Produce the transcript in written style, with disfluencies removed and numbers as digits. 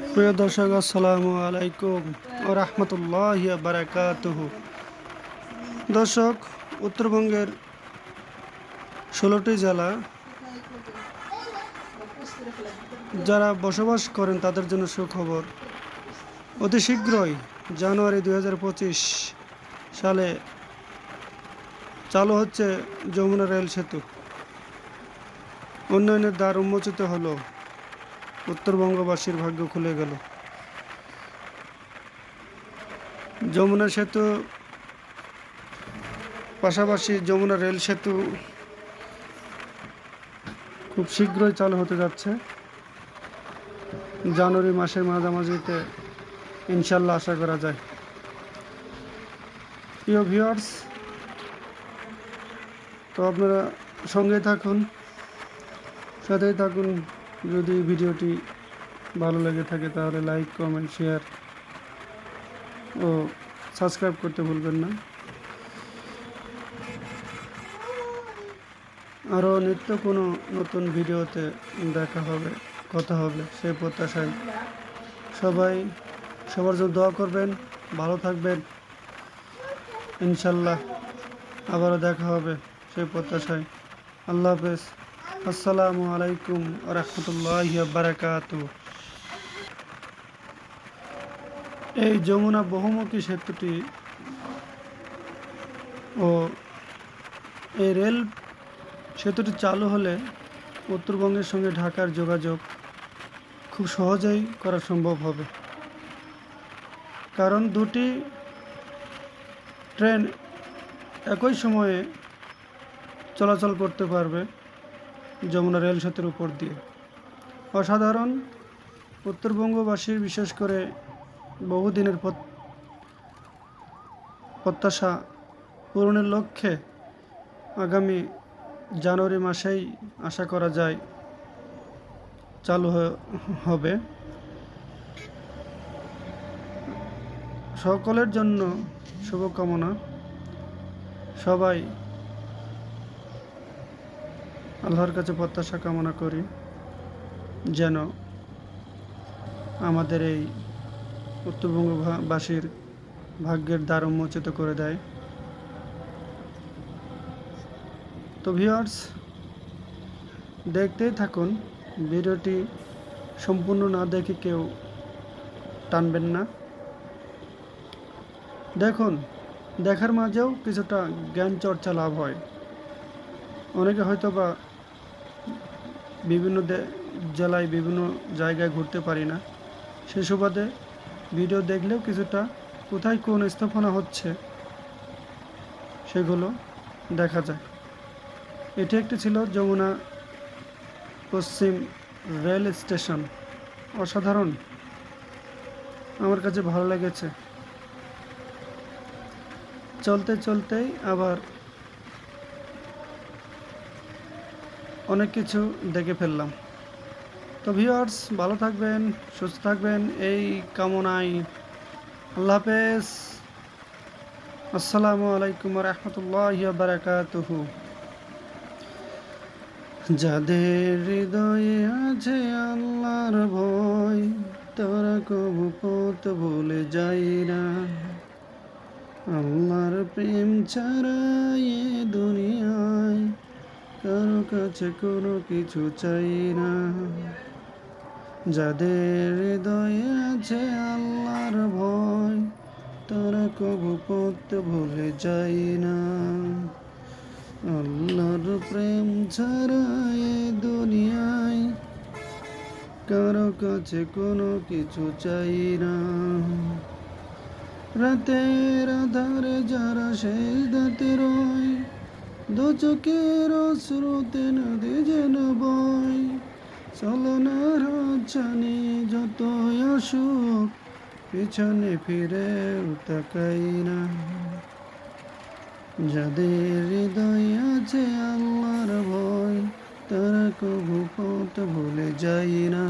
প্রিয় দর্শক, আসসালামু আলাইকুম ওয়া রাহমাতুল্লাহি ওয়া বারাকাতুহু। দর্শক, উত্তরবঙ্গের ১৬টি জেলা যারা বসবাস করেন তাদের জন্য সুখবর। অতি শীঘ্রই জানুয়ারি ২০২৫ সালে চালু হচ্ছে যমুনা রেল সেতু। উন্নয়নের দ্বার উন্মোচিত হলো, উত্তরবঙ্গবাসীর ভাগ্য খুলে গেল। যমুনা সেতু পাশাপাশি যমুনা রেল সেতু খুব শীঘ্রই চালু হতে যাচ্ছে। জানুয়ারি মাসের মাঝামাঝিতে ইনশাল্লাহ আশা করা যায়। প্রিয় ভিউয়ার্স, তো আপনারা সঙ্গেই থাকুন, সাথেই থাকুন। যদি ভিডিওটি ভালো লেগে থাকে তাহলে লাইক, কমেন্ট, শেয়ার ও সাবস্ক্রাইব করতে ভুলবেন না। আরও নিত্য কোনো নতুন ভিডিওতে দেখা হবে, কথা হবে, সেই প্রত্যাশায় সবার জন্য দোয়া করবেন। ভালো থাকবেন, ইনশাল্লাহ আবারও দেখা হবে সেই প্রত্যাশায়। আল্লাহ হাফেজ। আসসালামু আলাইকুম ওয়া রাহমাতুল্লাহি ওয়া বারাকাতুহু। এই যমুনা বহুমুখী সেতুটি ও এই রেল সেতুটি চালু হলে উত্তরবঙ্গের সঙ্গে ঢাকার যোগাযোগ খুব সহজেই করা সম্ভব হবে, কারণ দুটি ট্রেন একই সময়ে চলাচল করতে পারবে যমুনা রেল সেতুর উপর দিয়ে। অসাধারণ। উত্তরবঙ্গবাসীর বিশেষ করে বহুদিনের প্রত্যাশা পূরণের লক্ষ্যে আগামী জানুয়ারি মাসেই আশা করা যায় চালু হবে। সকলের জন্য শুভকামনা। সবাই আল্লাহর কাছে প্রত্যাশা কামনা করি যেন আমাদের এই উত্তরবঙ্গবাসীর ভাগ্যের দ্বার উন্মোচিত করে দেয়। তো ভিউয়ার্স, দেখতেই থাকুন। ভিডিওটি সম্পূর্ণ না দেখে কেউ টানবেন না। দেখুন, দেখার মাঝেও কিছুটা জ্ঞান চর্চা লাভ হয়। অনেকে হয়তো বা বিভিন্ন জেলায় বিভিন্ন জায়গায় ঘুরতে পারি না, সে সুবাদে ভিডিও দেখলেও কিছুটা কোথায় কোন স্থাপনা হচ্ছে সেগুলো দেখা যায়। এটি একটি ছিল যমুনা পশ্চিম রেল স্টেশন। অসাধারণ, আমার কাছে ভালো লেগেছে। চলতে চলতেই আবার অনেক কিছু দেখে ফেললাম। তো ভিউয়ার্স, ভালো থাকবেন, সুস্থ থাকবেন এই কামনায়। আল্লাহ হাফেজ। আসসালামু আলাইকুম ওয়া রাহমাতুল্লাহি ওয়া বারাকাতুহু। যাদের হৃদয়ে আছে আল্লাহর ভয়, তারা কবু পথ ভুলে যায় না। আল্লাহর প্রেম ছাড়া এ দুনিয়ায় কারো কাছে কোনো কিছু চাই না। যাদের হৃদয়ে আছে আল্লাহর ভয়, তারা কবু পথ ভুলে যায় না। আল্লাহর প্রেম ছাড়া এ দুনিয়ায় কারো কাছে কোনো কিছু চাই না। রাতের আধারে যারা সেজদাতে রয়, দু চোখের অশ্রুতে নদী যেন বয়। চলনার হাতছানি যতই আসুক, পিছনে ফিরেও তাকাই না। যাদের হৃদয়ে আছে আল্লাহর ভয়, তারা কবু পথ ভুলে যায় না।